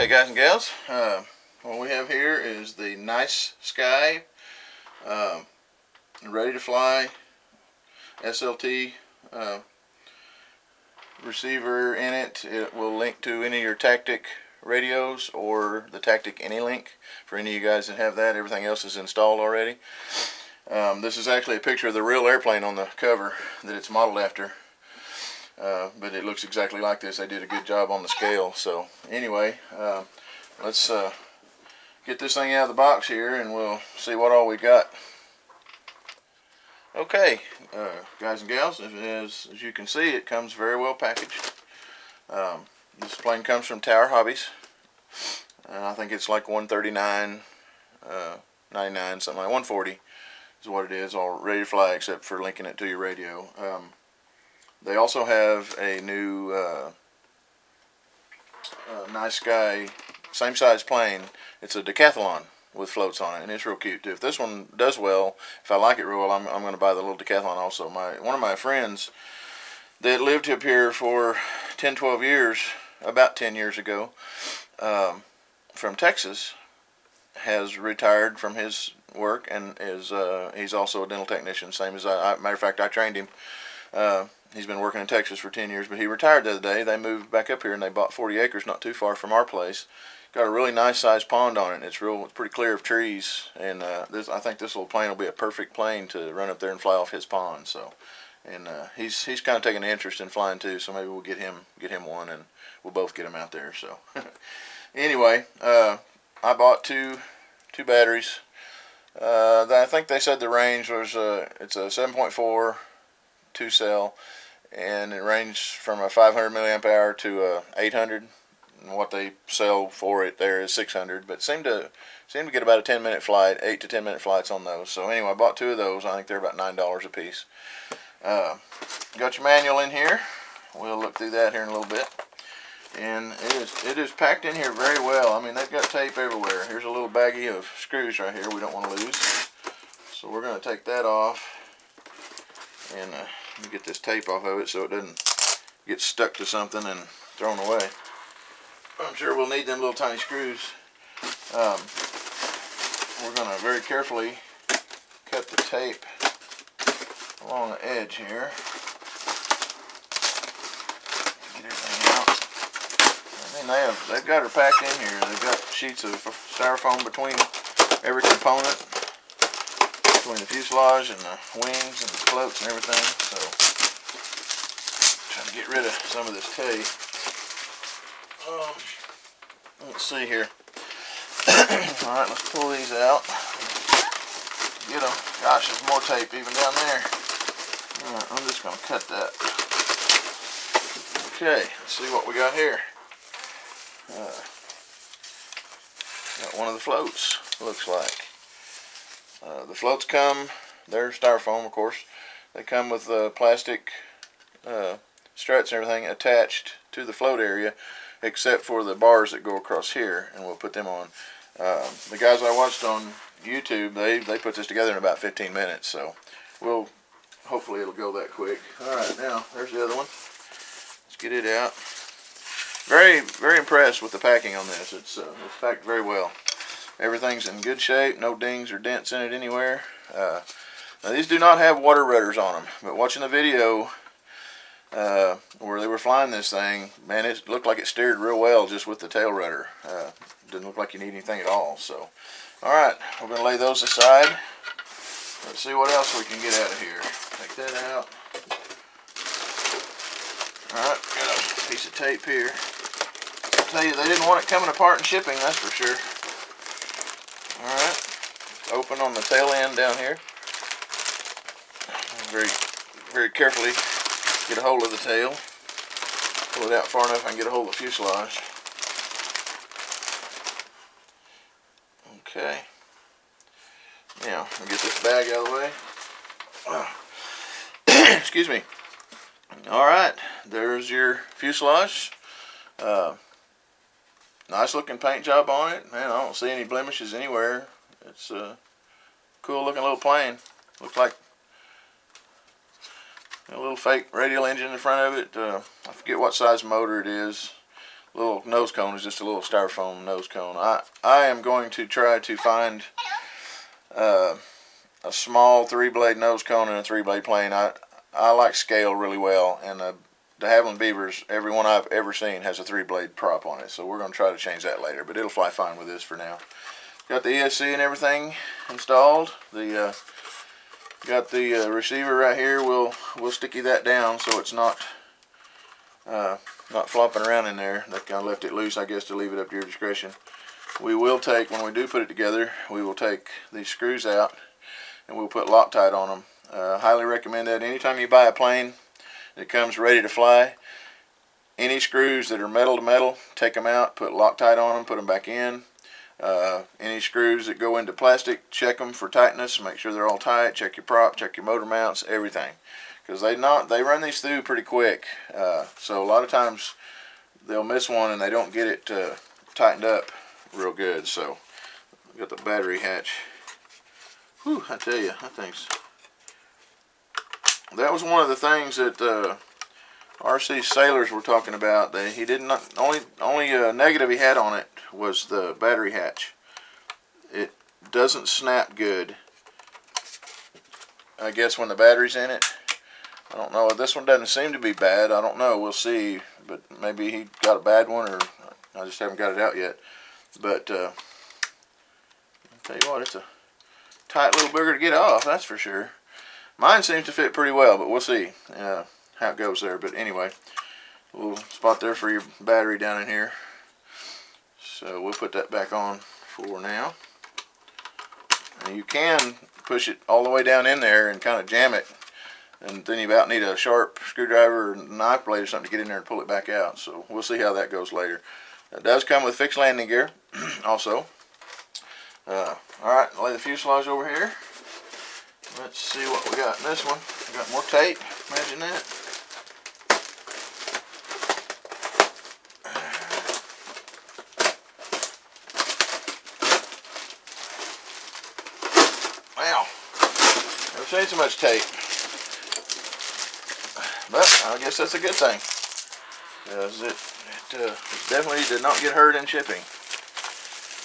Okay, guys and gals, what we have here is the Nicesky ready to fly SLT receiver in it. It will link to any of your Tactic radios or the Tactic AnyLink for any of you guys that have that. Everything else is installed already. This is actually a picture of the real airplane on the cover that it's modeled after. But it looks exactly like this. They did a good job on the scale. So anyway, let's get this thing out of the box here and we'll see what all we got. Okay, guys and gals, as you can see, it comes very well packaged. This plane comes from Tower Hobbies. I think it's like $139.99, something like $140 is what it is, all ready to fly except for linking it to your radio. They also have a new Nicesky, same size plane. It's a decathlon with floats on it, and it's real cute too. If this one does well, if I like it real well, I'm going to buy the little decathlon also. One of my friends that lived up here for 10-12 years, about 10 years ago, from Texas, has retired from his work and is he's also a dental technician, same as I. Matter of fact, I trained him. He's been working in Texas for 10 years, but he retired the other day. They moved back up here and they bought 40 acres not too far from our place. Got a really nice sized pond on it. It's pretty clear of trees, and I think this little plane will be a perfect plane to run up there and fly off his pond. So, and he's kind of taking an interest in flying too. So maybe we'll get him one, and we'll both get him out there. So, anyway, I bought two batteries. I think they said the range was it's a 7.4 2-cell, and it ranged from a 500 milliamp hour to a 800. And what they sell for it there is 600, but seem to get about a 10-minute flight, 8 to 10-minute flights on those. So anyway, I bought two of those. I think they're about $9 a piece. Got your manual in here. We'll look through that here in a little bit. And it is packed in here very well. I mean, they've got tape everywhere. Here's a little baggie of screws right here we don't want to lose. So we're going to take that off and get this tape off of it so it doesn't get stuck to something and thrown away. I'm sure we'll need them little tiny screws. We're going to very carefully cut the tape along the edge here. Get everything out. I mean, they've got her packed in here. They've got sheets of styrofoam between every component, between the fuselage and the wings and the floats and everything. So, trying to get rid of some of this tape. Let's see here. Alright, let's pull these out. Get them. Gosh, there's more tape even down there. Alright, I'm just going to cut that. Okay, let's see what we got here. Got one of the floats, looks like. The floats come, they're styrofoam, of course. They come with plastic struts and everything attached to the float area, except for the bars that go across here, and we'll put them on. The guys I watched on YouTube, they put this together in about 15 minutes, so hopefully it'll go that quick. Alright, now there's the other one. Let's get it out. Very, very impressed with the packing on this. It's packed very well. Everything's in good shape, no dings or dents in it anywhere. Now these do not have water rudders on them, but watching the video where they were flying this thing, man, it looked like it steered real well just with the tail rudder. Didn't look like you need anything at all. So, alright, we're going to lay those aside. Let's see what else we can get out of here. Take that out. Alright, got a piece of tape here. I'll tell you, they didn't want it coming apart in shipping, that's for sure. Alright, open on the tail end down here. Very, very carefully get a hold of the tail. Pull it out far enough I can get a hold of the fuselage. Okay. Now, I'll get this bag out of the way. Excuse me. Alright, there's your fuselage. Nice looking paint job on it. Man, I don't see any blemishes anywhere. It's a cool looking little plane. Looks like a little fake radial engine in front of it. I forget what size motor it is. little nose cone is just a little styrofoam nose cone. I am going to try to find a small 3-blade nose cone and a 3-blade plane. I like scale really well, and the Haviland Beavers, every one I've ever seen has a 3-blade prop on it. So we're going to try to change that later, but it'll fly fine with this for now. Got the ESC and everything installed. Got the receiver right here. We'll sticky that down so it's not flopping around in there. That kind of left it loose, I guess, to leave it up to your discretion. We will take, when we do put it together, we will take these screws out and we'll put Loctite on them. Highly recommend that. Anytime you buy a plane that comes ready to fly, any screws that are metal to metal, take them out, put Loctite on them, put them back in. Any screws that go into plastic, check them for tightness, make sure they're all tight, check your prop, check your motor mounts, everything. Because they run these through pretty quick. So a lot of times they'll miss one and they don't get it tightened up real good. So we got the battery hatch. Whew, I tell you, that was one of the things that RC sailors were talking about. He did not only negative he had on it was the battery hatch. It doesn't snap good, I guess, when the battery's in it. I don't know. This one doesn't seem to be bad. I don't know. We'll see. But maybe he got a bad one, or I just haven't got it out yet. But I'll tell you what, it's a tight little booger to get off, that's for sure. Mine seems to fit pretty well, but we'll see how it goes there. But anyway, a little spot there for your battery down in here. So we'll put that back on for now. And you can push it all the way down in there and kind of jam it. And then you about need a sharp screwdriver or knife blade or something to get in there and pull it back out. So we'll see how that goes later. It does come with fixed landing gear also. Alright, lay the fuselage over here. Let's see what we got in this one. We got more tape, imagine that. Wow, never seen so much tape. But I guess that's a good thing, because it definitely did not get hurt in shipping.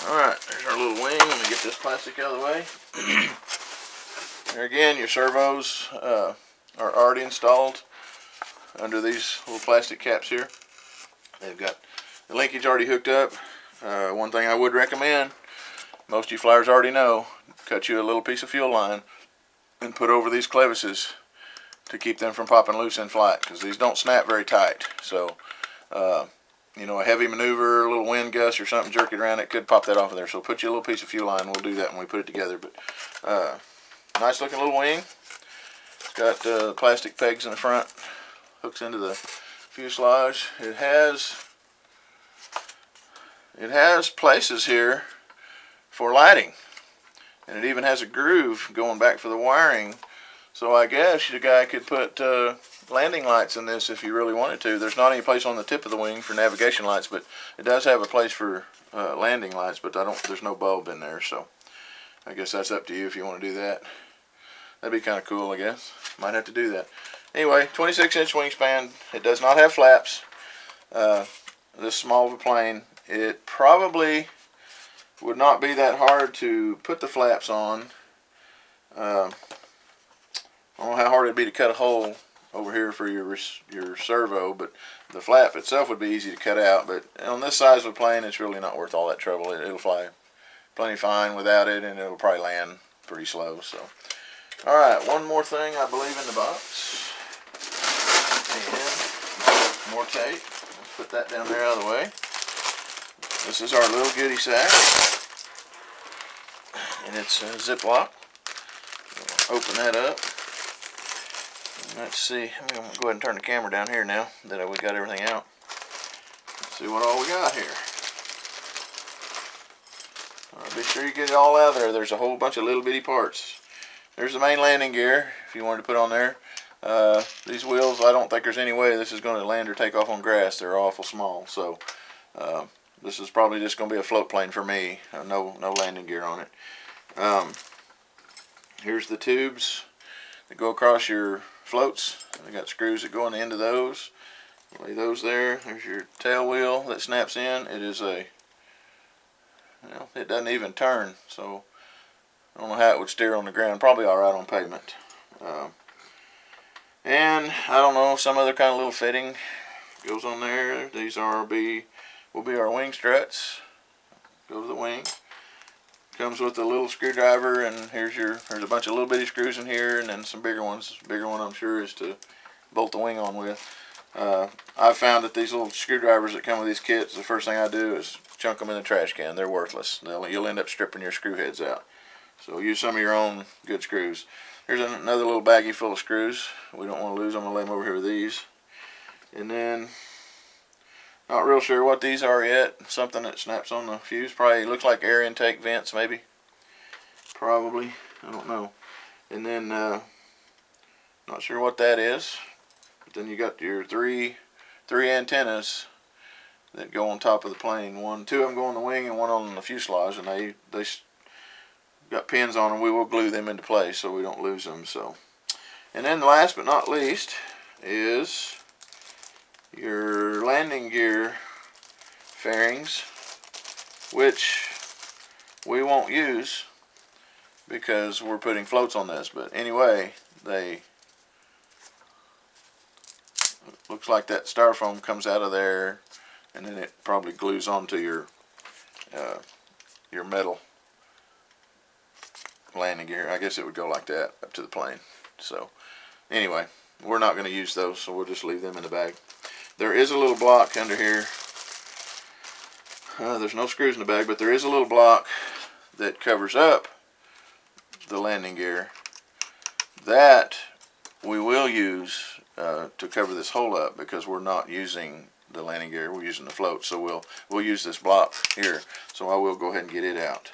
Alright, there's our little wing. Let me get this plastic out of the way. There again, your servos are already installed under these little plastic caps here. They've got the linkage already hooked up. One thing I would recommend, most of you flyers already know, cut you a little piece of fuel line and put over these clevises to keep them from popping loose in flight, because these don't snap very tight. So you know, a heavy maneuver, a little wind gust or something, jerk it around, it could pop that off of there. So put you a little piece of fuel line. We'll do that when we put it together. But nice looking little wing. It's got plastic pegs in the front, hooks into the fuselage. It has places here for lighting, and it even has a groove going back for the wiring. So I guess the guy could put landing lights in this if you really wanted to. There's not any place on the tip of the wing for navigation lights, but it does have a place for landing lights, but there's no bulb in there, so I guess that's up to you if you want to do that. That'd be kind of cool, I guess. Might have to do that. Anyway, 26-inch wingspan. It does not have flaps. This small of a plane. It probably would not be that hard to put the flaps on. I don't know how hard it'd be to cut a hole over here for your servo, but the flap itself would be easy to cut out. But on this size of a plane, it's really not worth all that trouble. It'll fly plenty fine without it, and it'll probably land pretty slow. So, all right, one more thing I believe in the box, and more tape. Let's put that down there out of the way. This is our little goodie sack, and it's a Ziploc. We'll open that up. Let's see. I'm going to go ahead and turn the camera down here now that we got everything out. Let's see what all we got here. All right, be sure you get it all out of there. There's a whole bunch of little bitty parts. There's the main landing gear if you wanted to put on there. These wheels, I don't think there's any way this is going to land or take off on grass. They're awful small. So this is probably just going to be a float plane for me. No landing gear on it. Here's the tubes that go across your floats. They got screws that go on the end of those. Lay those there. There's your tail wheel that snaps in. It is a, well, it doesn't even turn, so I don't know how it would steer on the ground. Probably alright on pavement. And I don't know, some other kind of little fitting goes on there. These will be our wing struts. Go to the wing. Comes with a little screwdriver, and there's a bunch of little bitty screws in here, and then some bigger ones. Bigger one, I'm sure, is to bolt the wing on with. I've found that these little screwdrivers that come with these kits, the first thing I do is chunk them in the trash can. They're worthless. You'll end up stripping your screw heads out. So use some of your own good screws. Here's another little baggie full of screws. We don't want to lose them. I'm going to lay them over here with these. And then, not real sure what these are yet. Something that snaps on the fuse. Probably looks like air intake vents, maybe. Probably. I don't know. And then, not sure what that is. But then you got your three antennas that go on top of the plane. Two of them go on the wing and one on the fuselage, and they got pins on them. We will glue them into place so we don't lose them. So, and then last but not least is your landing gear fairings, which we won't use because we're putting floats on this. But anyway, looks like that styrofoam comes out of there, and then it probably glues onto your metal landing gear. I guess it would go like that up to the plane. So anyway, we're not going to use those, so we'll just leave them in the bag. There is a little block under here. There's no screws in the bag, but there is a little block that covers up the landing gear that we will use to cover this hole up, because we're not using the landing gear, we're using the float. So we'll use this block here. So I will go ahead and get it out.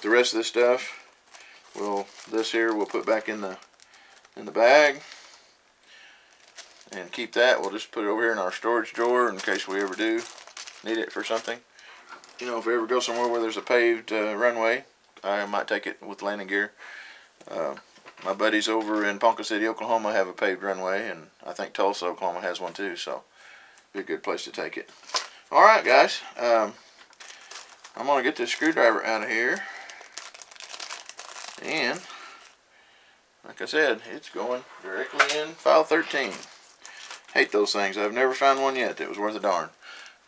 The rest of this stuff, this here we'll put back in the bag and keep that. We'll just put it over here in our storage drawer in case we ever do need it for something. You know, if we ever go somewhere where there's a paved runway, I might take it with landing gear. My buddies over in Ponca City, Oklahoma have a paved runway, and I think Tulsa, Oklahoma has one too, so be a good place to take it. Alright guys, I'm going to get this screwdriver out of here, and like I said, it's going directly in file 13. Hate those things. I've never found one yet that was worth a darn.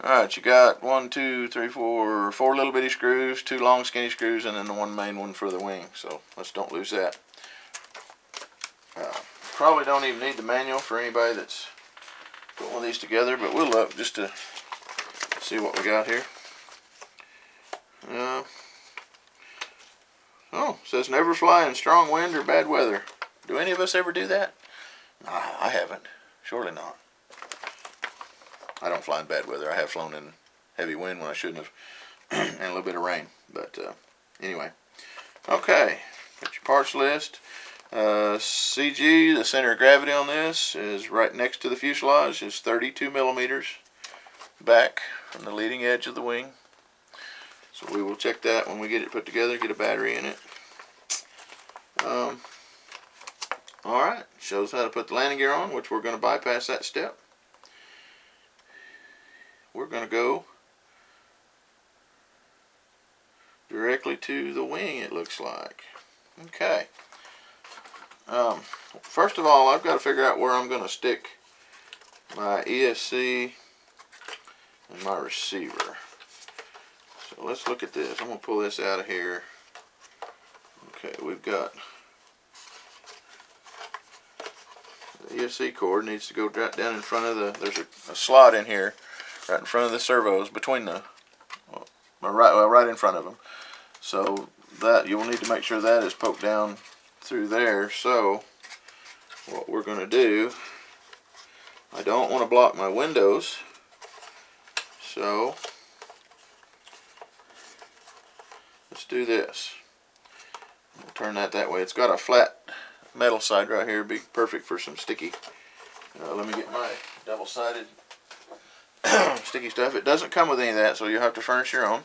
Alright, you got 4 little bitty screws, 2 long skinny screws, and then the one main one for the wing. So let's don't lose that. Probably don't even need the manual for anybody that's putting one of these together, but we'll look just to see what we got here. Oh, it says never fly in strong wind or bad weather. Do any of us ever do that? Nah, I haven't. Surely not. I don't fly in bad weather. I have flown in heavy wind when I shouldn't have, and a little bit of rain. But anyway, okay. Got your parts list. CG, the center of gravity on this is right next to the fuselage. Is 32 millimeters back from the leading edge of the wing. So we will check that when we get it put together. Get a battery in it. Alright, shows how to put the landing gear on, which we're going to bypass that step. We're going to go directly to the wing, it looks like. Okay. First of all, I've got to figure out where I'm going to stick my ESC and my receiver. So let's look at this. I'm going to pull this out of here. Okay, we've got the ESC cord needs to go right down in front of there's a slot in here right in front of the servos, between right in front of them. So that you'll need to make sure that is poked down through there. So what we're going to do, I don't want to block my windows, so let's do this. We'll turn that way. It's got a flat metal side right here, be perfect for some sticky. Let me get my double-sided sticky stuff. It doesn't come with any of that, so you'll have to furnish your own.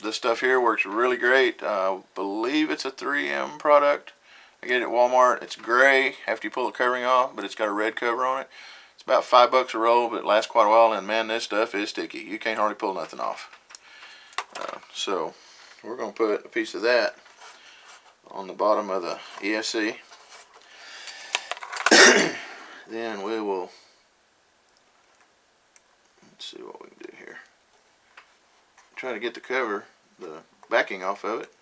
This stuff here works really great. I believe it's a 3M product. I get it at Walmart. It's gray after you pull the covering off, but it's got a red cover on it. It's about $5 a roll, but it lasts quite a while, and man, this stuff is sticky. You can't hardly pull nothing off. So we're going to put a piece of that on the bottom of the ESC. Then we will, let's see what we can do here. Try to get the cover, the backing off of it.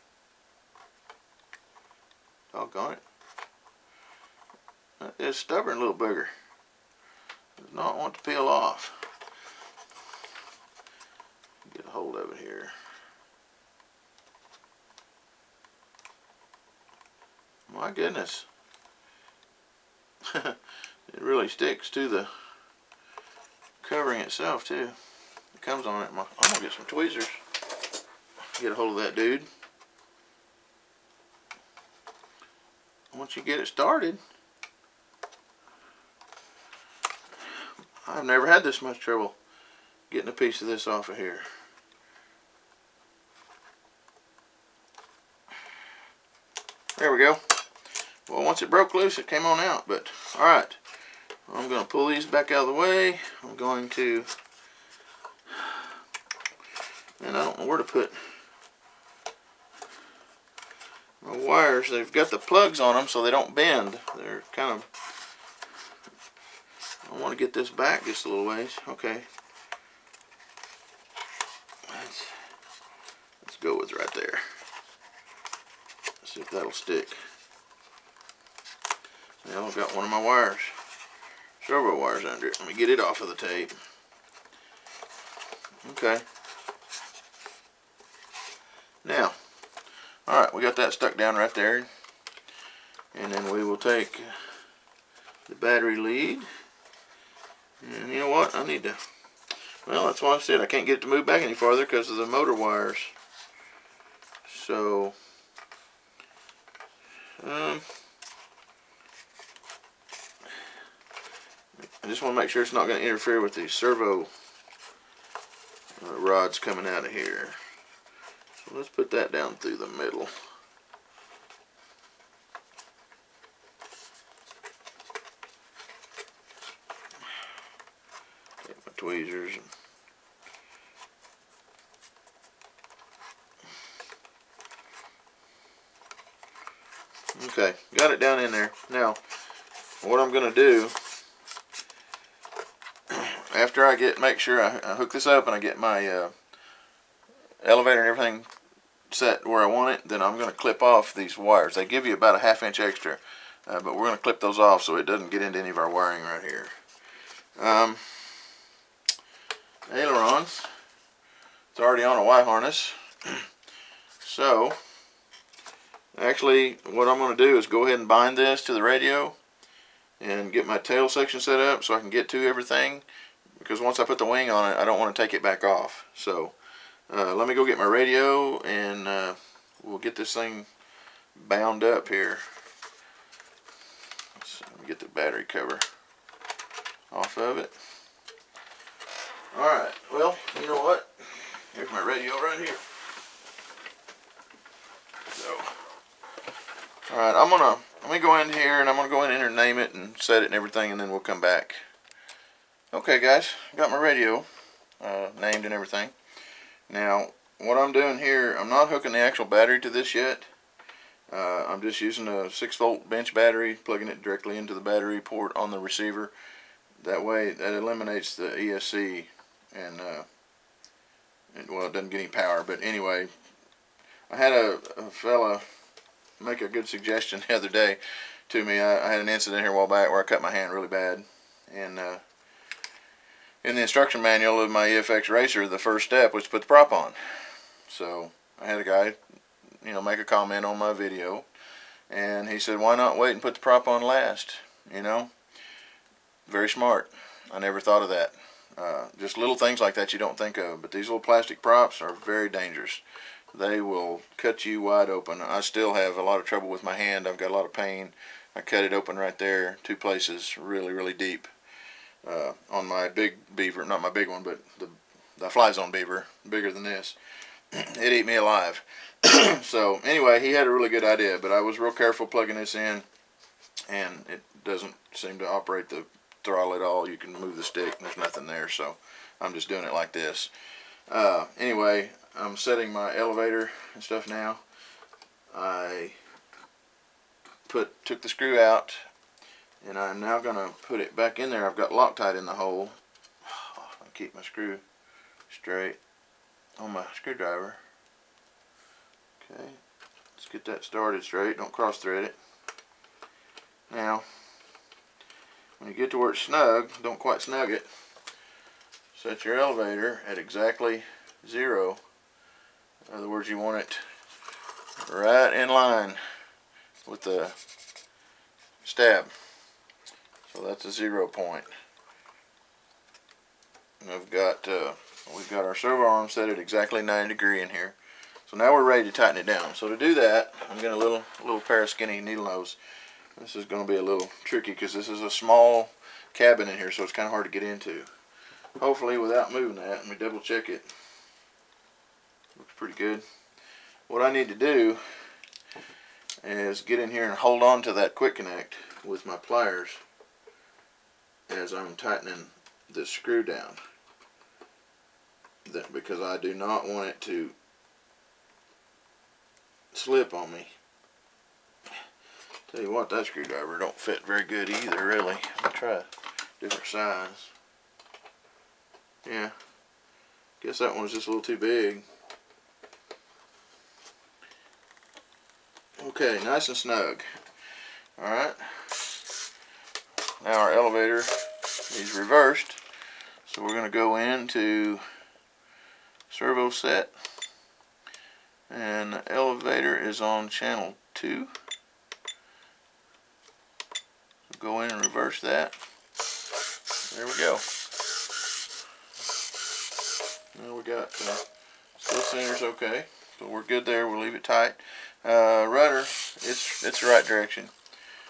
Doggone it. That is stubborn little booger. Does not want to peel off. Get a hold of it here. My goodness. It really sticks to the covering itself too. It comes on it. I'm gonna get some tweezers. Get a hold of that dude. Once you get it started, I've never had this much trouble getting a piece of this off of here. There we go. Well, once it broke loose, it came on out, but alright. I'm going to pull these back out of the way. I'm going to, and I don't know where to put my wires. They've got the plugs on them so they don't bend. They're kind of, I want to get this back just a little ways. Okay. Let's go with right there. Let's see if that'll stick. Now I've got one of my wires, servo wires under it. Let me get it off of the tape. Okay. Now, alright, we got that stuck down right there. And then we will take the battery lead. And you know what? I need to, well, that's why I said I can't get it to move back any farther because of the motor wires. So, I just want to make sure it's not going to interfere with the servo rods coming out of here. So let's put that down through the middle. Take my tweezers. Okay, got it down in there. Now, what I'm going to do, after I make sure I hook this up and I get my elevator and everything set where I want it, then I'm going to clip off these wires. They give you about a 1/2 inch extra, but we're going to clip those off so it doesn't get into any of our wiring right here. Ailerons, it's already on a Y harness. So, actually, what I'm going to do is go ahead and bind this to the radio and get my tail section set up so I can get to everything, because once I put the wing on it, I don't want to take it back off. So let me go get my radio and we'll get this thing bound up here. Let me get the battery cover off of it. Alright, well, you know what? Here's my radio right here. So, alright, let me go in here and I'm gonna go in here and name it and set it and everything, and then we'll come back. Okay guys, got my radio named and everything. Now, what I'm doing here, I'm not hooking the actual battery to this yet. I'm just using a 6-volt bench battery, plugging it directly into the battery port on the receiver. That way, that eliminates the ESC, and well, it doesn't get any power. But anyway, I had a fella make a good suggestion the other day to me. I had an incident here a while back where I cut my hand really bad, and in the instruction manual of my EFX Racer, the first step was to put the prop on. So I had a guy, make a comment on my video, and he said, why not wait and put the prop on last? Very smart. I never thought of that. Just little things like that you don't think of, but these little plastic props are very dangerous. They will cut you wide open. I still have a lot of trouble with my hand. I've got a lot of pain. I cut it open right there, 2 places, really, really deep. On my big Beaver, not my big one, but the Fly Zone Beaver, bigger than this. It ate me alive. So anyway, he had a really good idea, but I was real careful plugging this in, and it doesn't seem to operate the throttle at all. You can move the stick, and there's nothing there, so I'm just doing it like this. Anyway, I'm setting my elevator and stuff now. I took the screw out, and I'm now going to put it back in there. I've got Loctite in the hole. I'll keep my screw straight on my screwdriver. Okay, let's get that started straight. Don't cross thread it. Now, when you get to where it's snug, don't quite snug it. Set your elevator at exactly 0. In other words, you want it right in line with the stab. So that's a 0 point. And we've got our servo arm set at exactly 90 degrees in here. So now we're ready to tighten it down. So to do that, I'm getting a little pair of skinny needle nose. This is going to be a little tricky because this is a small cabin in here, so it's kind of hard to get into. Hopefully, without moving that, let me double check it. Looks pretty good. What I need to do is get in here and hold on to that quick connect with my pliers as I'm tightening this screw down, because I do not want it to slip on me. Tell you what, that screwdriver don't fit very good either, really. I'll try a different size. Yeah, guess that one's just a little too big. Okay, nice and snug. Alright, now our elevator is reversed, so we're going to go into servo set, and the elevator is on channel 2. Go in and reverse that. There we go. Now we got still center's okay, so we're good there. We'll leave it tight. Rudder, it's the right direction.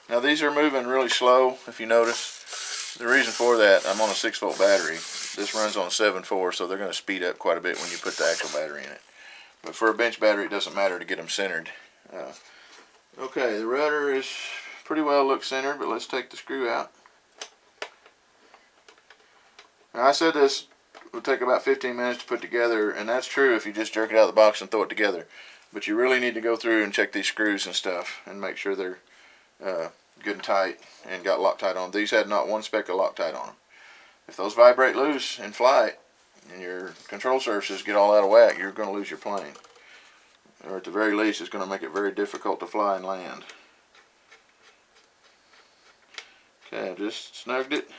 Now these are moving really slow. If you notice, the reason for that, I'm on a 6-volt battery. This runs on a 7.4, so they're going to speed up quite a bit when you put the actual battery in it. But for a bench battery, it doesn't matter to get them centered. Okay, the rudder is pretty well looks centered, but let's take the screw out. Now I said this would take about 15 minutes to put together, and that's true if you just jerk it out of the box and throw it together. But you really need to go through and check these screws and stuff and make sure they're good and tight and got Loctite on. These had not one speck of Loctite on them. If those vibrate loose in flight and your control surfaces get all out of whack, you're going to lose your plane. Or at the very least, it's going to make it very difficult to fly and land. Okay, I just snugged it.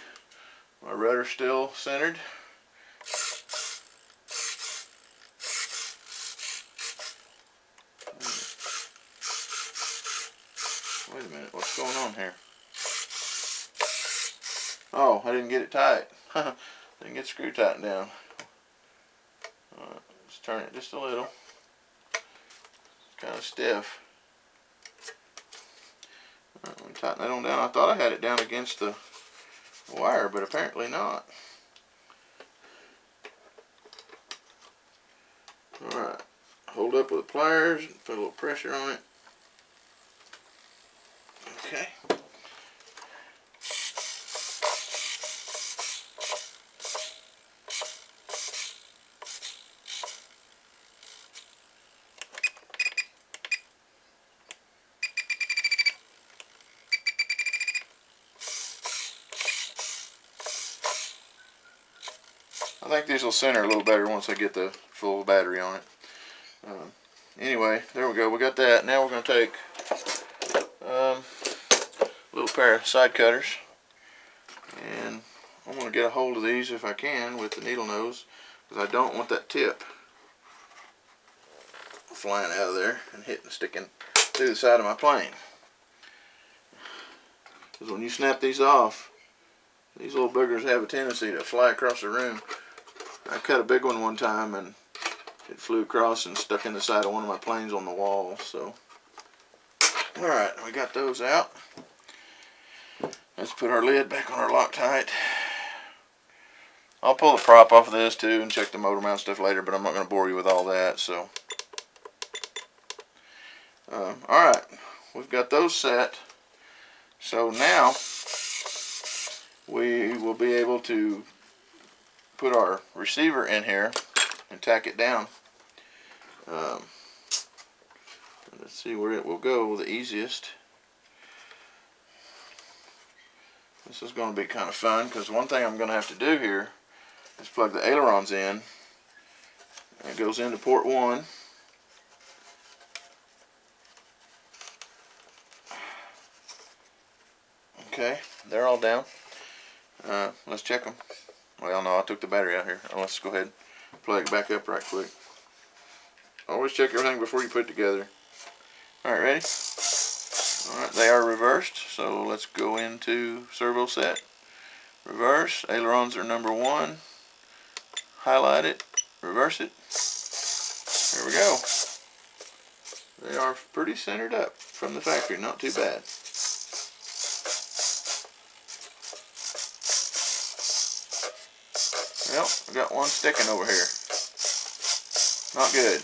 My rudder's still centered. Wait a minute, what's going on here? Oh, I didn't get it tight. Didn't get the screw tightened down. Alright, let's turn it just a little. It's kind of stiff. Alright, let me tighten that on down. I thought I had it down against the wire, but apparently not. Alright, hold up with the pliers, put a little pressure on it. Okay. I think these will center a little better once I get the full battery on it. Anyway, there we go. We got that. Now we're going to take a little pair of side cutters, and I'm going to get a hold of these if I can with the needle nose, because I don't want that tip flying out of there and sticking through the side of my plane. Because when you snap these off, these little boogers have a tendency to fly across the room. I cut a big one time and it flew across and stuck in the side of one of my planes on the wall. So, alright, we got those out. Let's put our lid back on our Loctite. I'll pull the prop off of this too and check the motor mount stuff later, but I'm not going to bore you with all that. So, Alright, we've got those set. So now we will be able to put our receiver in here and tack it down. Let's see where it will go the easiest. This is going to be kind of fun because one thing I'm going to have to do here is plug the ailerons in. It goes into port 1. Okay, they're all down. Let's check them. Well, no, I took the battery out here. Let's go ahead and plug it back up right quick. Always check everything before you put it together. Alright, ready? Alright, they are reversed, so let's go into servo set. Reverse, ailerons are number 1. Highlight it, reverse it. There we go. They are pretty centered up from the factory, not too bad. Well, I got one sticking over here. Not good.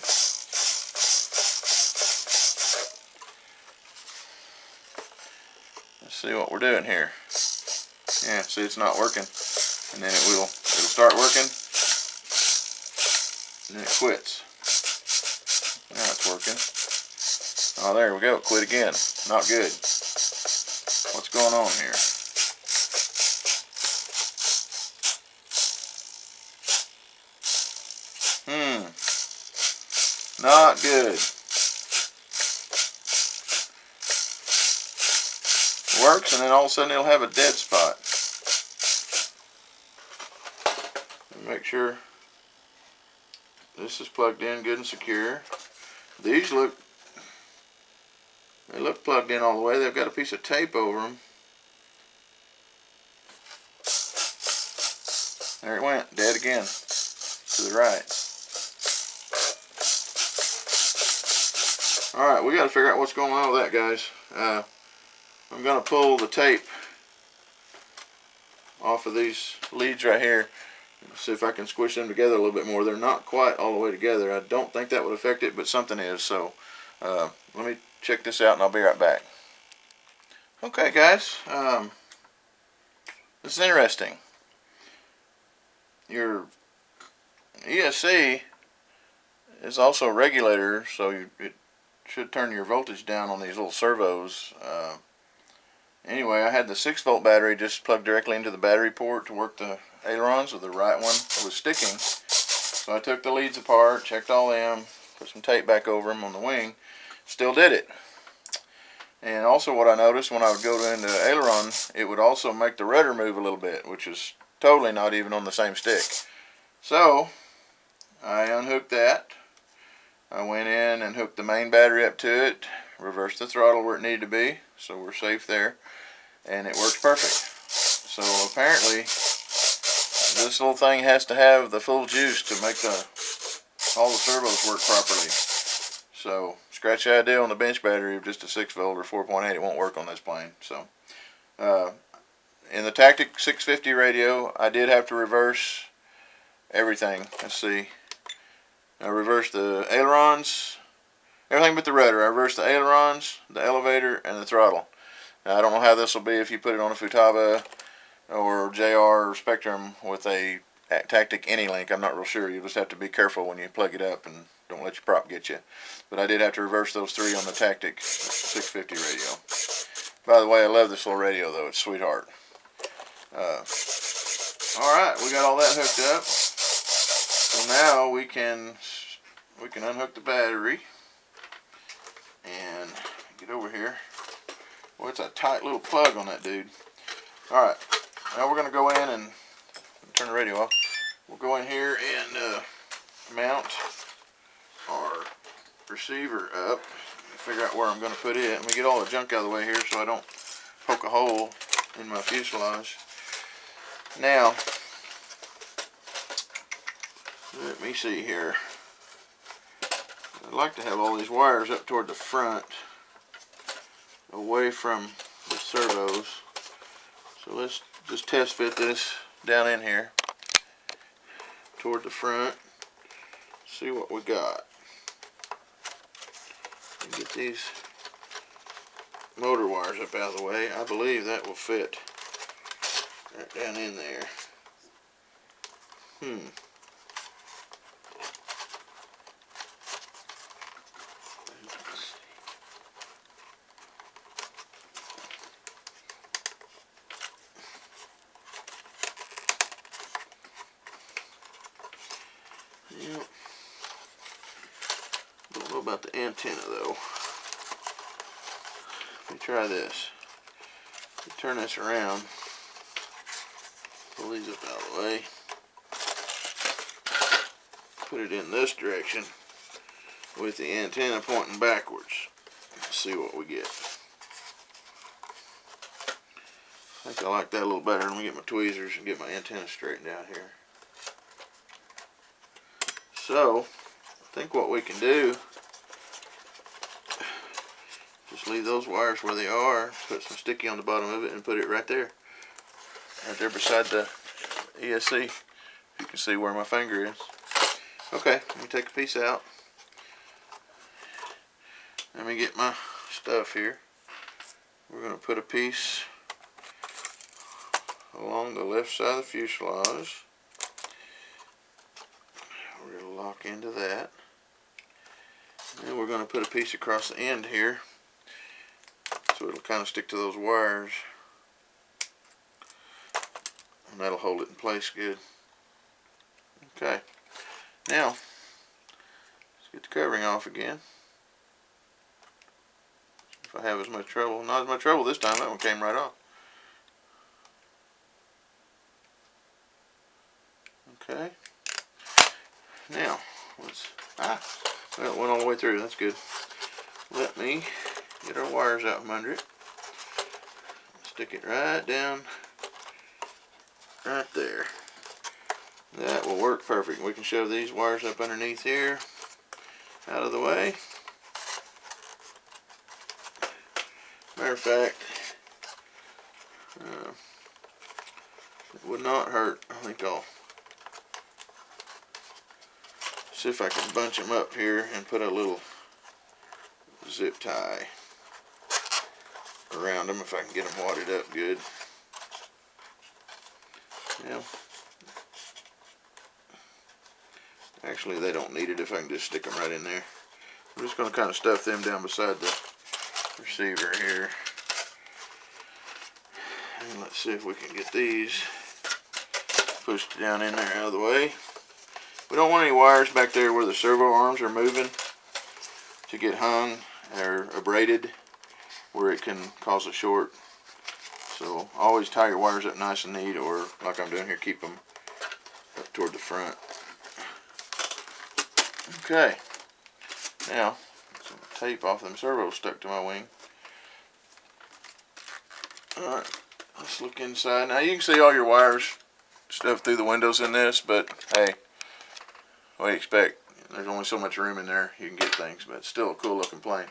Let's see what we're doing here. Yeah, see, it's not working. And then it'll start working. And then it quits. Now it's working. Oh, there we go. It quit again. Not good. What's going on here? Not good. Works, and then all of a sudden it'll have a dead spot. Make sure this is plugged in good and secure. These look plugged in all the way. They've got a piece of tape over them. There it went, dead again, to the right. Alright, we got to figure out what's going on with that, guys. I'm going to pull the tape off of these leads right here. See if I can squish them together a little bit more. They're not quite all the way together. I don't think that would affect it, but something is. So let me check this out and I'll be right back. Okay, guys. This is interesting. Your ESC is also a regulator, so it should turn your voltage down on these little servos. Anyway, I had the 6-volt battery just plugged directly into the battery port to work the ailerons, or the right one was sticking. So I took the leads apart, checked all them, put some tape back over them on the wing, still did it. And also what I noticed when I would go into aileron, it would also make the rudder move a little bit, which is totally not even on the same stick. So I unhooked that. I went in and hooked the main battery up to it, reversed the throttle where it needed to be, so we're safe there, and it works perfect. So apparently this little thing has to have the full juice to make all the servos work properly. So scratch the idea on the bench battery of just a 6-volt or 4.8, it won't work on this plane. So in the Tactic 650 radio, I did have to reverse everything. Let's see. I reversed the ailerons, everything but the rudder. I reversed the ailerons, the elevator, and the throttle. Now, I don't know how this will be if you put it on a Futaba or JR or Spectrum with a Tactic AnyLink. I'm not real sure. You just have to be careful when you plug it up and don't let your prop get you. But I did have to reverse those 3 on the Tactic 650 radio. By the way, I love this little radio though. It's a sweetheart. Alright, we got all that hooked up. So now we can unhook the battery and get over here. Boy, it's a tight little plug on that dude. Alright, now we're going to go in and turn the radio off. We'll go in here and mount our receiver up. Figure out where I'm going to put it. Let me get all the junk out of the way here so I don't poke a hole in my fuselage. Now, let me see here. I'd like to have all these wires up toward the front, away from the servos. So let's just test fit this down in here toward the front. See what we got. Get these motor wires up out of the way. I believe that will fit right down in there. Yep. Don't know about the antenna though. Let me try this. Turn this around. Pull these up out of the way. Put it in this direction with the antenna pointing backwards. Let's see what we get. I think I like that a little better. Let me get my tweezers and get my antenna straightened out here. So, I think what we can do, just leave those wires where they are, put some sticky on the bottom of it, and put it right there. Right there beside the ESC. You can see where my finger is. Okay, let me take a piece out. Let me get my stuff here. We're going to put a piece along the left side of the fuselage. We're going to lock into that. And we're going to put a piece across the end here so it'll kind of stick to those wires. And that'll hold it in place good. Okay. Now, let's get the covering off again. If I have as much trouble. Not as much trouble this time. That one came right off. Okay. Now, well, it went all the way through. That's good. Let me get our wires out from under it. Stick it right down, right there. That will work perfect. We can shove these wires up underneath here, out of the way. Matter of fact, it would not hurt. I think I'll see if I can bunch them up here and put a little zip tie around them if I can get them wadded up good. Yeah. Actually, they don't need it if I can just stick them right in there. I'm just going to kind of stuff them down beside the receiver here. And let's see if we can get these pushed down in there out of the way. We don't want any wires back there where the servo arms are moving to get hung or abraded where it can cause a short. So always tie your wires up nice and neat, or like I'm doing here, keep them up toward the front. Okay, now some tape off them servos stuck to my wing. Alright, let's look inside. Now you can see all your wires stuffed through the windows in this, but hey, what do you expect? There's only so much room in there you can get things, but it's still a cool looking plane.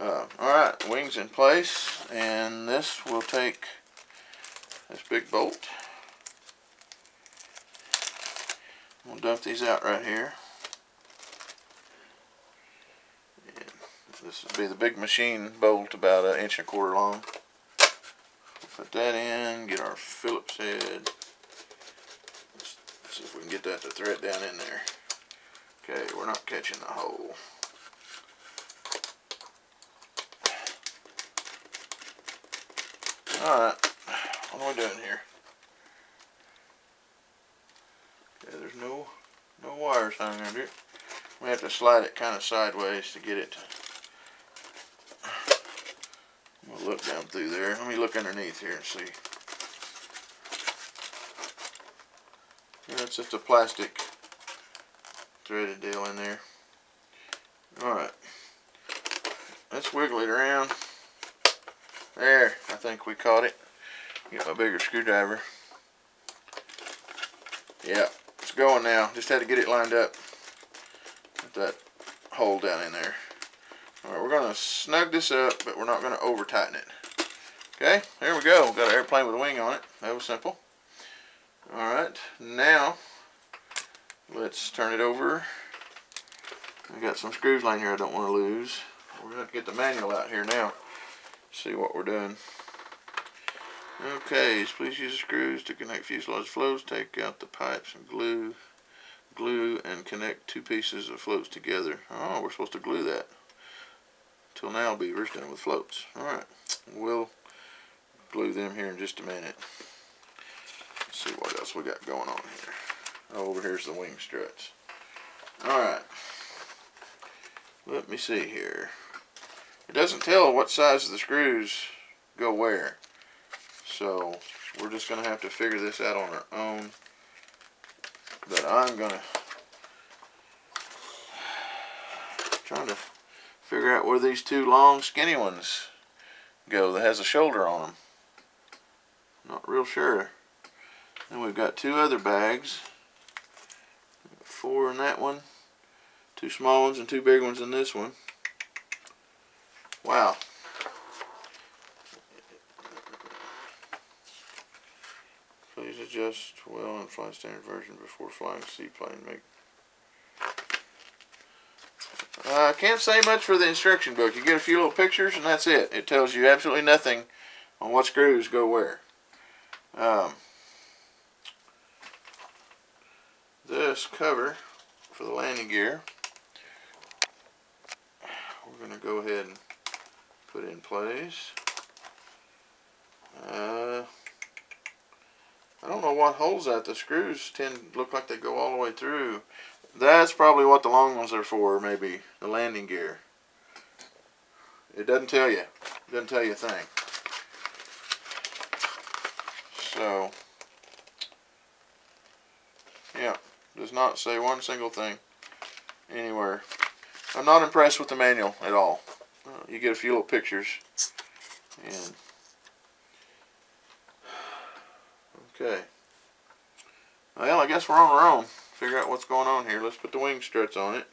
Alright, wings in place, and this will take this big bolt. We'll dump these out right here. And this will be the big machine bolt, about 1.25 inches long. Put that in, get our Phillips head. Let's see if we can get that to thread down in there. Okay, we're not catching the hole. Alright, what am I doing here? Okay, there's no wires hung under it. We have to slide it kind of sideways to get it. We'll look down through there. Let me look underneath here and see. Yeah, it's just a plastic threaded deal in there. Alright, let's wiggle it around. There, I think we caught it. Get my bigger screwdriver. Yeah, it's going now. Just had to get it lined up with that hole down in there. Alright, we're going to snug this up, but we're not going to over tighten it. Okay, there we go. We've got an airplane with a wing on it. That was simple. Alright, now let's turn it over. I got some screws laying here I don't want to lose. we're going to have to get the manual out here now. See what we're doing. Okay, please use the screws to connect fuselage floats. Take out the pipes and glue and connect two pieces of floats together. Oh, we're supposed to glue that. Till now, Beaver's done with floats. Alright, we'll glue them here in just a minute. Let's see what else we got going on here. Oh, over here's the wing struts. Alright, let me see here. It doesn't tell what size of the screws go where. So, we're just going to have to figure this out on our own. But I'm going to trying to figure out where these two long skinny ones go that has a shoulder on them. Not real sure. Then we've got two other bags. 4 in that one. 2 small ones and 2 big ones in this one. Wow. Please adjust well and fly standard version before flying seaplane. I can't say much for the instruction book. You get a few little pictures and that's it. It tells you absolutely nothing on what screws go where. This cover for the landing gear, we're going to go ahead and put in place. I don't know what holds that. The screws tend to look like they go all the way through. That's probably what the long ones are for, maybe the landing gear. It doesn't tell you. It doesn't tell you a thing. So, yeah, does not say one single thing anywhere. I'm not impressed with the manual at all. You get a few little pictures. And okay. Well, I guess we're on our own. Figure out what's going on here. Let's put the wing struts on it.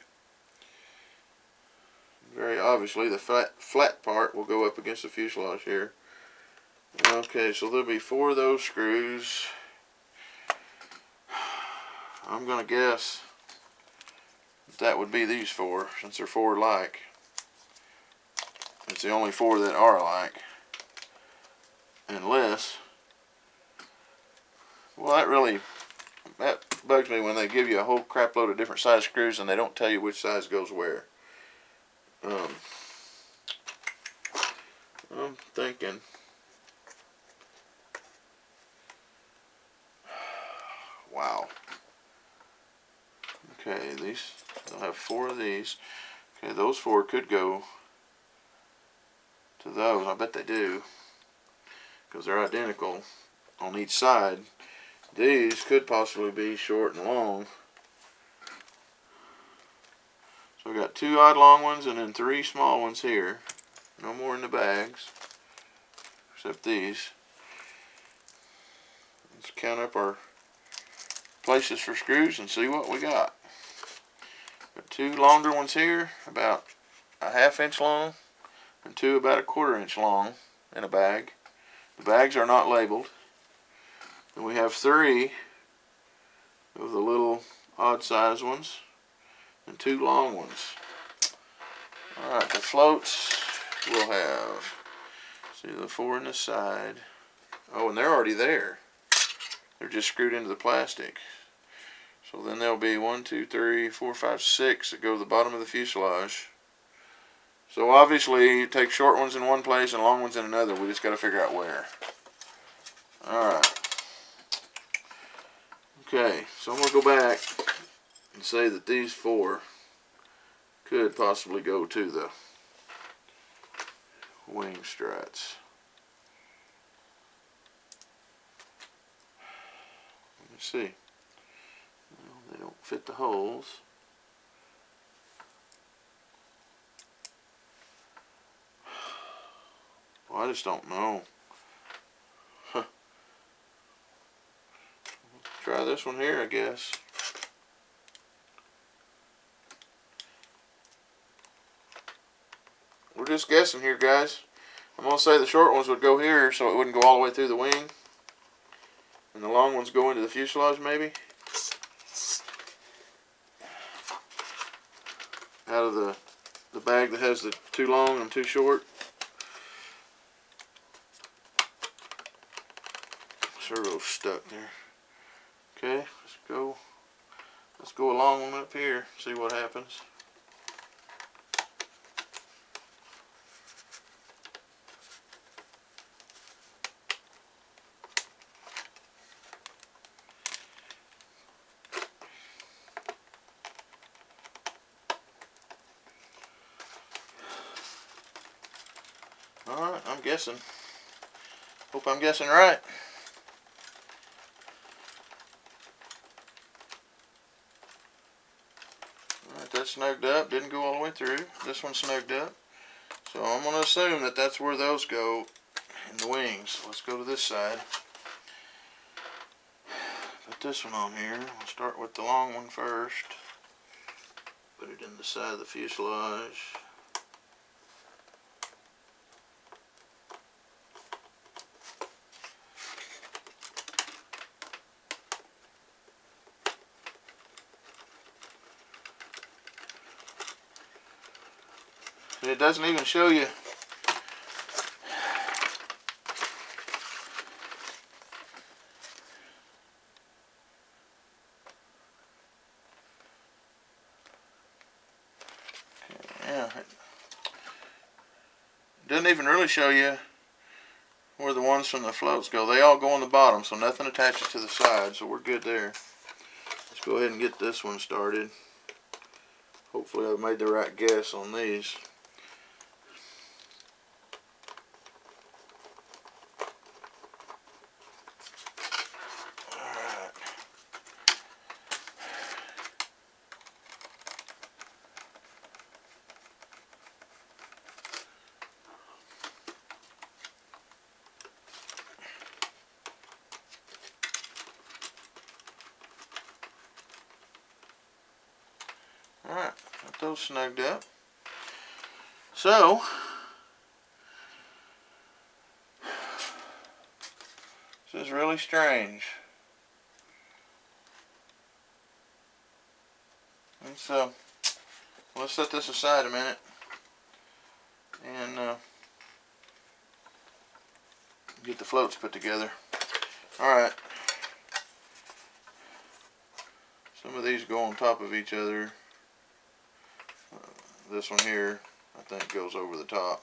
Very obviously, the flat part will go up against the fuselage here. Okay, so there'll be 4 of those screws. I'm going to guess that would be these 4, since they're 4 alike. It's the only 4 that are alike. Unless, well, that bugs me when they give you a whole crap load of different size screws and they don't tell you which size goes where. I'm thinking, wow. Okay, they'll have 4 of these. Okay, those 4 could go to those. I bet they do, because they're identical on each side. These could possibly be short and long. So I've got 2 odd long ones and then 3 small ones here. No more in the bags, except these. Let's count up our places for screws and see what we got. Got 2 longer ones here, about a ½ inch long, and 2 about a ¼ inch long in a bag. The bags are not labeled. And we have 3 of the little odd size ones and 2 long ones. Alright, the floats will have, see, the 4 in the side. Oh, and they're already there. They're just screwed into the plastic. So then there'll be 1, 2, 3, 4, 5, 6 that go to the bottom of the fuselage. So obviously you take short ones in one place and long ones in another. We just got to figure out where. Alright. Okay, so I'm going to go back and say that these 4 could possibly go to the wing struts. Let me see. Well, they don't fit the holes. Well, I just don't know. Huh. Try this one here, I guess. We're just guessing here, guys. I'm going to say the short ones would go here so it wouldn't go all the way through the wing. And the long ones go into the fuselage, maybe. Out of the the bag that has the too long and too short. Servo's stuck there. Okay, let's go. Let's go along one up here. See what happens. Alright, I'm guessing. Hope I'm guessing right. Alright, that's snugged up. Didn't go all the way through. This one's snugged up. So I'm going to assume that that's where those go in the wings. Let's go to this side. Put this one on here. We'll start with the long one first. Put it in the side of the fuselage. It doesn't even show you it doesn't even really show you where the ones from the floats go. They all go on the bottom, so nothing attaches to the side, so we're good there. Let's go ahead and get this one started. Hopefully I've made the right guess on these. Alright, got those snugged up. So, this is really strange. Let's set this aside a minute and get the floats put together. Alright. Some of these go on top of each other. This one here, I think, goes over the top,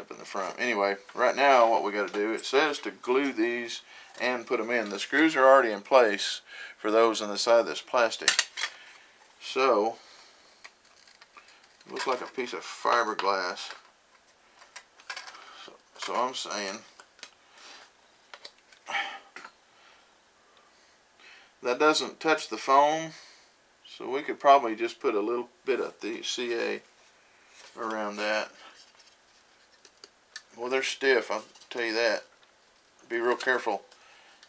up in the front. Anyway, right now what we got to do, it says to glue these and put them in. The screws are already in place for those on the side that's plastic. So, it looks like a piece of fiberglass. So I'm saying that doesn't touch the foam. So we could probably just put a little bit of the CA around that. Well, they're stiff, I'll tell you that. Be real careful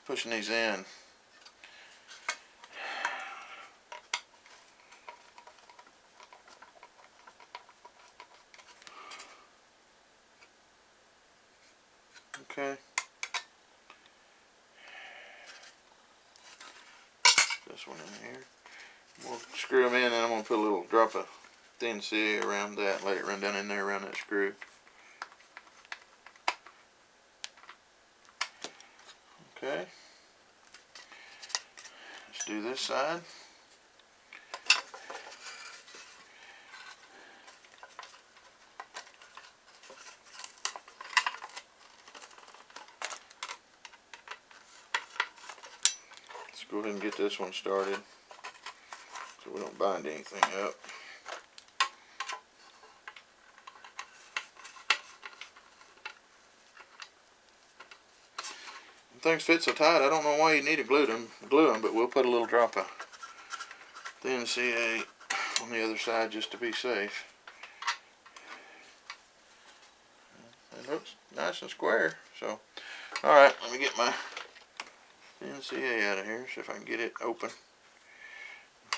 pushing these in. Okay. This one in here. We'll screw them in, and I'm going to put a little drop of thin CA around that and let it run down in there around that screw. Okay. Let's do this side. Let's go ahead and get this one started, so we don't bind anything up. And things fit so tight, I don't know why you need to glue them, but we'll put a little drop of thin CA on the other side just to be safe. It looks nice and square. So, alright, let me get my thin CA out of here, see if I can get it open.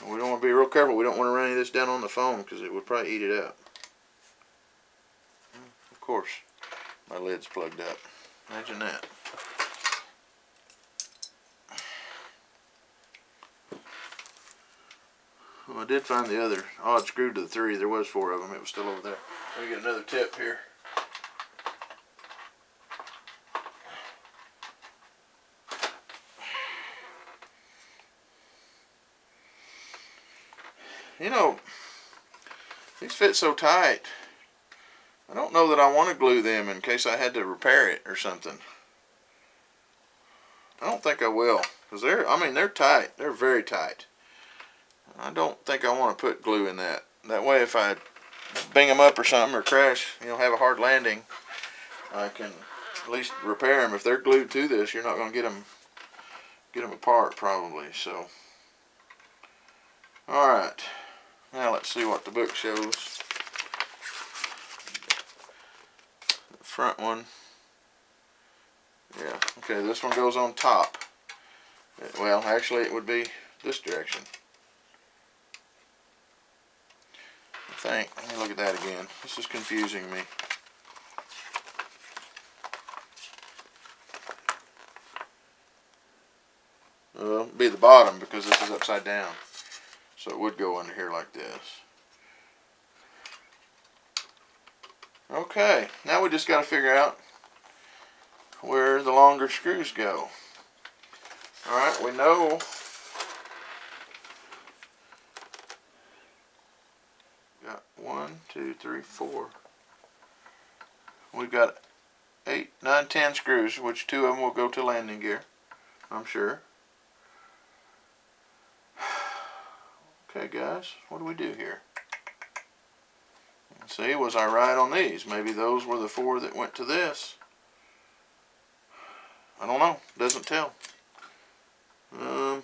We don't want to be real careful. We don't want to run any of this down on the foam because it would probably eat it up. Of course, my lid's plugged up. Imagine that. Well, I did find the other odd screw to the 3. There was 4 of them. It was still over there. Let me get another tip here. You know, these fit so tight. I don't know that I want to glue them in case I had to repair it or something. I don't think I will, because they're tight. They're very tight. I don't think I want to put glue in that. That way, if I bing them up or something or crash, have a hard landing, I can at least repair them. If they're glued to this, you're not going to get them apart probably. So, all right. Now let's see what the book shows. The front one. Yeah, okay, this one goes on top. Well, actually it would be this direction. I think. Let me look at that again. This is confusing me. Well, it'd be the bottom because this is upside down. So it would go under here like this. Okay, now we just got to figure out where the longer screws go. Alright, we know got 1, 2, 3, 4. We've got 8, 9, 10 screws, which 2 of them will go to landing gear, I'm sure. Okay guys, what do we do here? Let's see, was I right on these? Maybe those were the 4 that went to this. I don't know. Doesn't tell. Well,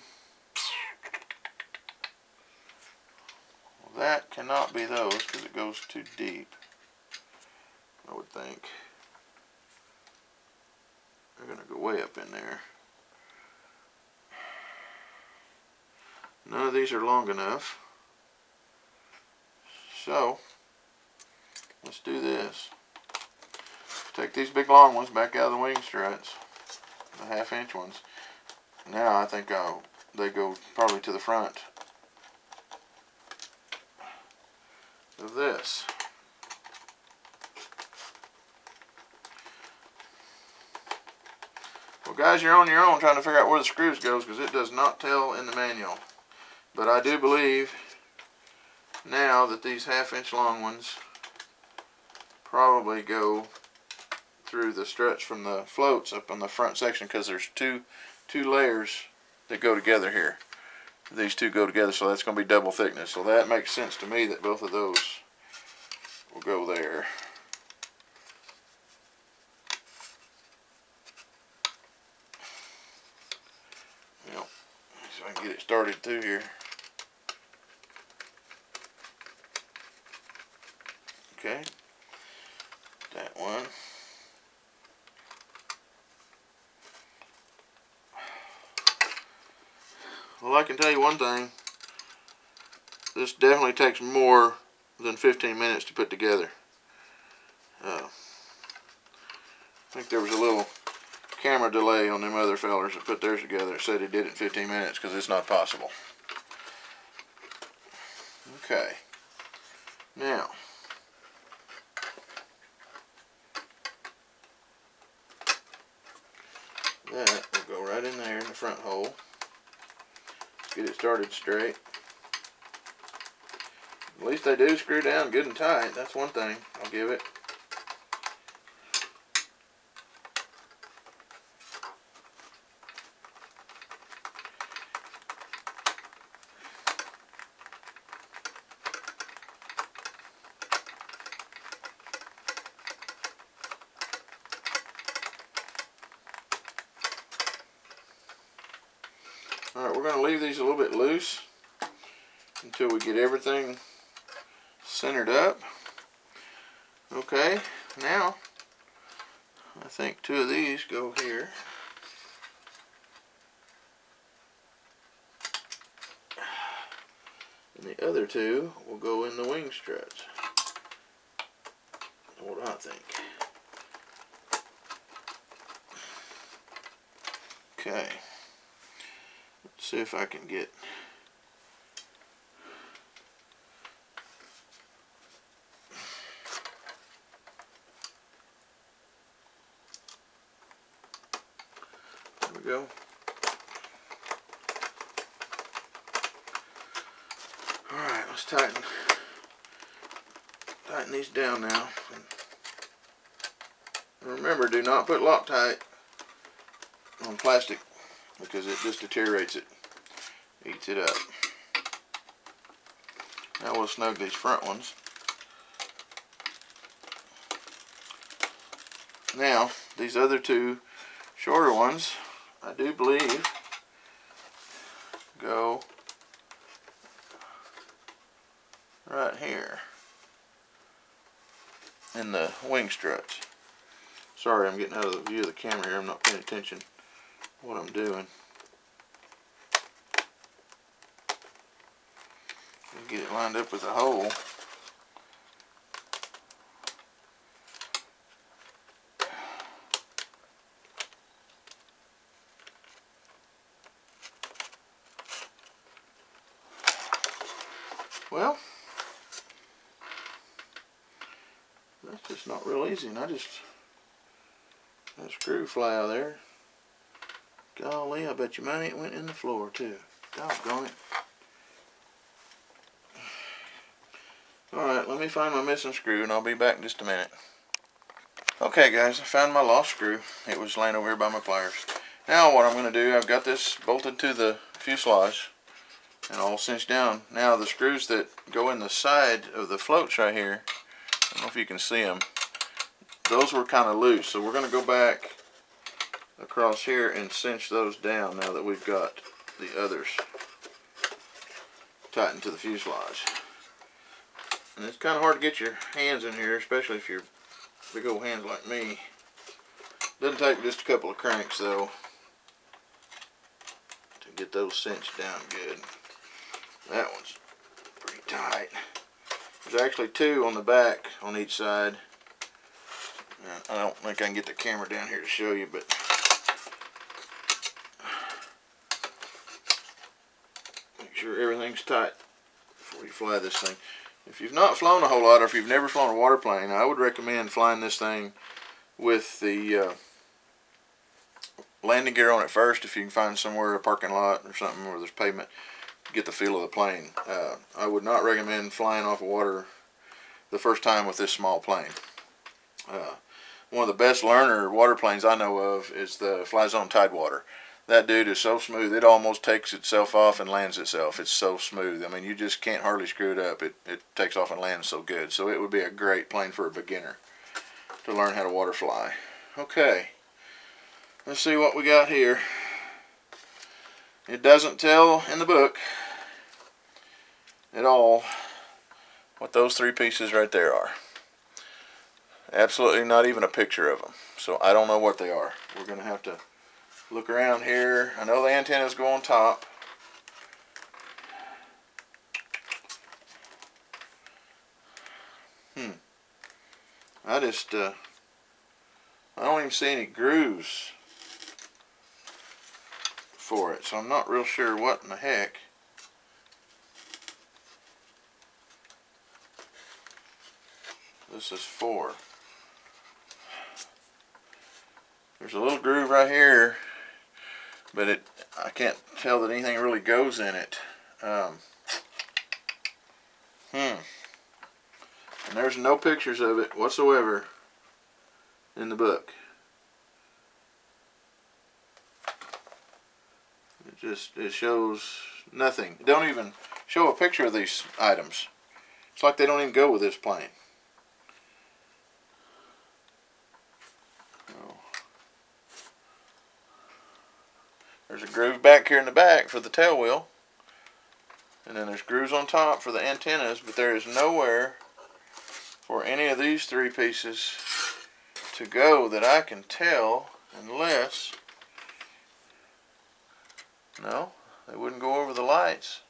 that cannot be those because it goes too deep, I would think. They're going to go way up in there. None of these are long enough. So, let's do this. Take these big long ones back out of the wing struts. The 1/2 inch ones. Now I think they go probably to the front of this. Well guys, you're on your own trying to figure out where the screws goes because it does not tell in the manual. But I do believe now that these 1/2 inch long ones probably go through the struts from the floats up on the front section because there's two layers that go together here. These 2 go together, so that's going to be double thickness. So that makes sense to me that both of those will go there. Yep. So I can get it started through here. Okay. That one. Well, I can tell you one thing. This definitely takes more than 15 minutes to put together. I think there was a little camera delay on them other fellers that put theirs together. It said it did it in 15 minutes because it's not possible. Okay. Now, that will go right in there in the front hole. Get it started straight. At least they do screw down good and tight. That's one thing I'll give it. Alright, we're going to leave these a little bit loose until we get everything centered up. Okay, now I think 2 of these go here. And the other 2 will go in the wing struts. What do I think? Okay. Let's see if I can get we go. Alright, let's tighten these down now. And remember, do not put Loctite on plastic because it just deteriorates it, eats it up. Now we'll snug these front ones. Now, these other two shorter ones, I do believe, go right here in the wing struts. Sorry, I'm getting out of the view of the camera here. I'm not paying attention to what I'm doing. Get it lined up with a hole. Well, that's just not real easy, and that screw fly out of there. Golly, I bet your money it went in the floor too. Doggone it. Alright, let me find my missing screw and I'll be back in just a minute. Okay guys, I found my lost screw. It was laying over here by my pliers. Now what I'm going to do, I've got this bolted to the fuselage and all cinched down. Now the screws that go in the side of the floats right here, I don't know if you can see them, those were kind of loose. So we're going to go back across here and cinch those down now that we've got the others tightened to the fuselage. And it's kind of hard to get your hands in here, especially if you're big old hands like me. Doesn't take just a couple of cranks though to get those cinched down good. That one's pretty tight. There's actually two on the back on each side. I don't think I can get the camera down here to show you, but make sure everything's tight before you fly this thing. If you've not flown a whole lot, or if you've never flown a waterplane, I would recommend flying this thing with the landing gear on it first. If you can find somewhere, a parking lot or something where there's pavement, to get the feel of the plane. I would not recommend flying off of water the first time with this small plane. One of the best learner waterplanes I know of is the Fly Zone Tidewater. That dude is so smooth, it almost takes itself off and lands itself. It's so smooth. I mean, you just can't hardly screw it up. It takes off and lands so good. So it would be a great plane for a beginner to learn how to water fly. Okay, let's see what we got here. It doesn't tell in the book at all what those three pieces right there are. Absolutely not even a picture of them. So I don't know what they are. We're going to have to look around here. I know the antennas go on top. I don't even see any grooves for it, so I'm not real sure what in the heck this is for. There's a little groove right here, but I can't tell that anything really goes in it. And there's no pictures of it whatsoever in the book. It shows nothing. It don't even show a picture of these items. It's like they don't even go with this plane. There's a groove back here in the back for the tail wheel, and then there's grooves on top for the antennas, but there is nowhere for any of these three pieces to go that I can tell, unless, no, they wouldn't go over the lights.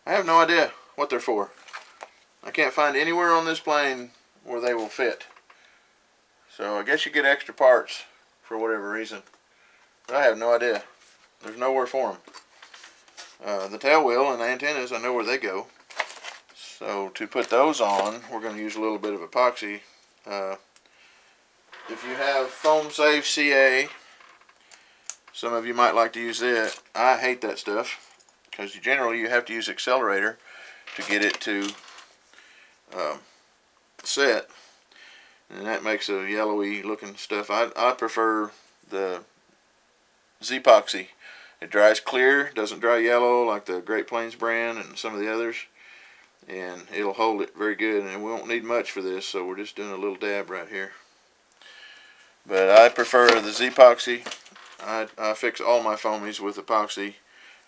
I have no idea what they're for. I can't find anywhere on this plane where they will fit. So I guess you get extra parts for whatever reason. But I have no idea. There's nowhere for them. The tail wheel and the antennas, I know where they go. So to put those on, we're going to use a little bit of epoxy. If if you have foam safe CA, some of you might like to use it. I hate that stuff because generally you have to use accelerator to get it to set, and that makes a yellowy looking stuff. I prefer the Z-Epoxy. It dries clear, doesn't dry yellow like the Great Plains brand and some of the others, and it'll hold it very good, and we won't need much for this, so we're just doing a little dab right here. But I prefer the Z-Epoxy. I fix all my foamies with epoxy.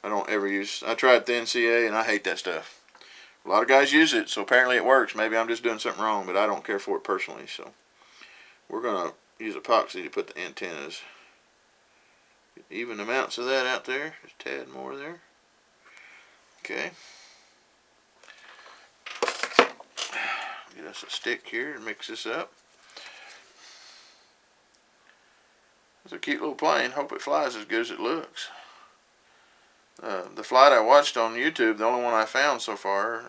I don't ever use, I tried thin CA and I hate that stuff. A lot of guys use it, so apparently it works. Maybe I'm just doing something wrong, but I don't care for it personally. So we're going to use epoxy to put the antennas. Even amounts of that out there. Just a tad more there. Okay. Get us a stick here and mix this up. It's a cute little plane. Hope it flies as good as it looks. The flight I watched on YouTube, the only one I found so far,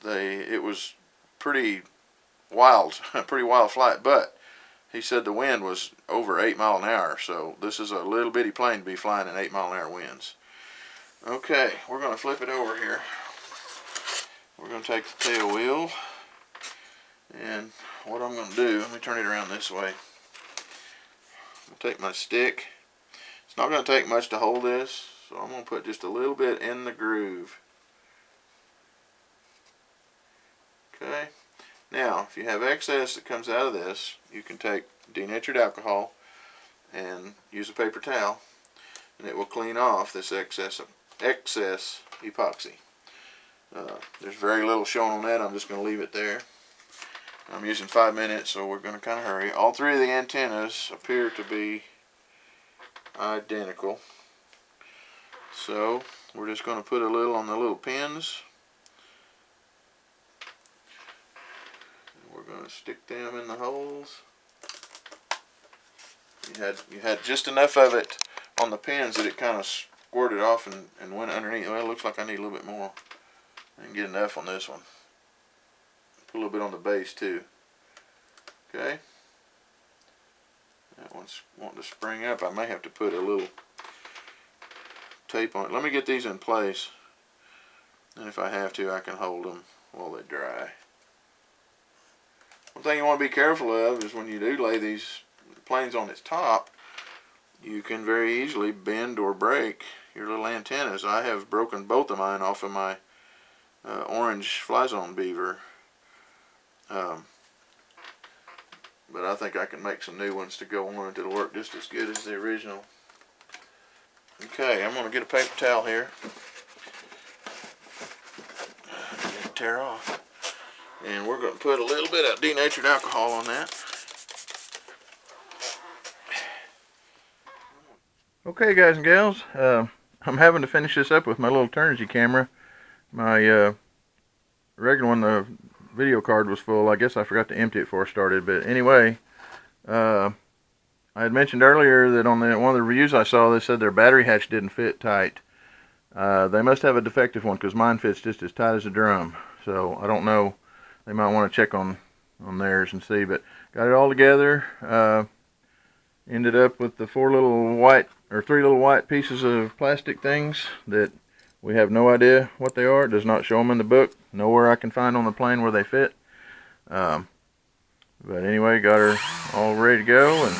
it was pretty wild, a pretty wild flight, but he said the wind was over 8 miles an hour, so this is a little bitty plane to be flying in 8 mile an hour winds. Okay, we're going to flip it over here. We're going to take the tail wheel, and what I'm going to do, let me turn it around this way. I'm going to take my stick. It's not going to take much to hold this, so I'm going to put just a little bit in the groove. Okay. Now, if you have excess that comes out of this, you can take denatured alcohol and use a paper towel, and it will clean off this excess epoxy. There's very little shown on that. I'm just going to leave it there. I'm using 5 minutes, so we're going to kind of hurry. All three of the antennas appear to be identical. So we're just going to put a little on the little pins. We're going to stick them in the holes. You had just enough of it on the pins that it kind of squirted off and went underneath. Well, it looks like I need a little bit more. I didn't get enough on this one. Put a little bit on the base too. Okay. That one's wanting to spring up. I may have to put a little tape on it. Let me get these in place, and if I have to, I can hold them while they dry. One thing you want to be careful of is when you do lay these planes on its top, you can very easily bend or break your little antennas. I have broken both of mine off of my orange Fly Zone Beaver. But I think I can make some new ones to go on that'll work just as good as the original. Okay, I'm going to get a paper towel here. Get it tear off. And we're going to put a little bit of denatured alcohol on that. Okay, guys and gals, I'm having to finish this up with my little Turnsy camera. My regular one, the video card was full. I guess I forgot to empty it before I started. But anyway, I had mentioned earlier that on one of the reviews I saw, they said their battery hatch didn't fit tight. They must have a defective one, because mine fits just as tight as a drum. So I don't know. They might want to check on theirs and see. But got it all together. Ended up with the three little white pieces of plastic things that we have no idea what they are. It does not show them in the book. Nowhere I can find on the plane where they fit. But anyway, got her all ready to go, and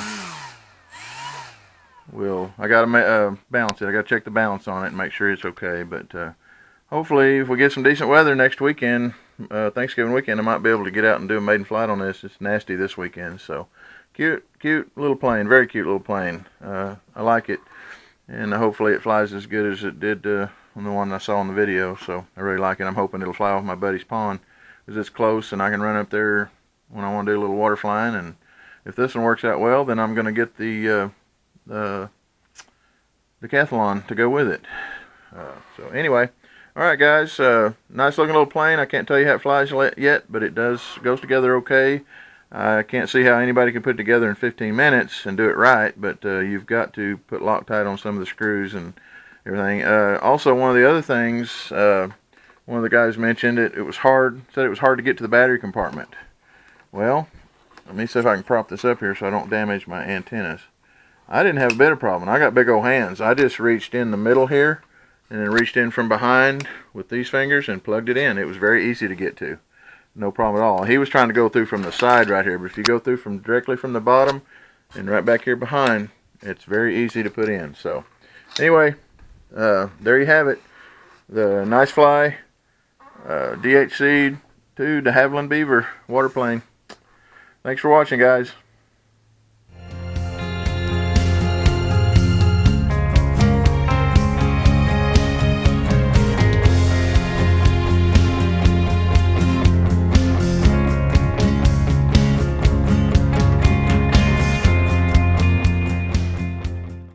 I got to balance it. I got to check the balance on it and make sure it's okay. But hopefully, if we get some decent weather next weekend, Thanksgiving weekend, I might be able to get out and do a maiden flight on this. It's nasty this weekend, so cute little plane, very cute little plane. I like it, and hopefully it flies as good as it did on the one I saw in the video. So I really like it. I'm hoping it'll fly off my buddy's pond, because it's close and I can run up there when I want to do a little water flying. And if this one works out well, then I'm going to get the decathlon to go with it. So anyway, alright guys, nice looking little plane. I can't tell you how it flies yet, but it goes together okay. I can't see how anybody can put it together in 15 minutes and do it right, but you've got to put Loctite on some of the screws and everything. Also, one of the other things, one of the guys mentioned it was hard, said it was hard to get to the battery compartment. Well, me see if I can prop this up here so I don't damage my antennas. I didn't have a bit of problem. I got big old hands. I just reached in the middle here and then reached in from behind with these fingers and plugged it in. It was very easy to get to. No problem at all. He was trying to go through from the side right here, but if you go through from directly from the bottom and right back here behind, it's very easy to put in. So anyway, there you have it. The Nicesky DHC to de Havilland Beaver waterplane. Thanks for watching, guys.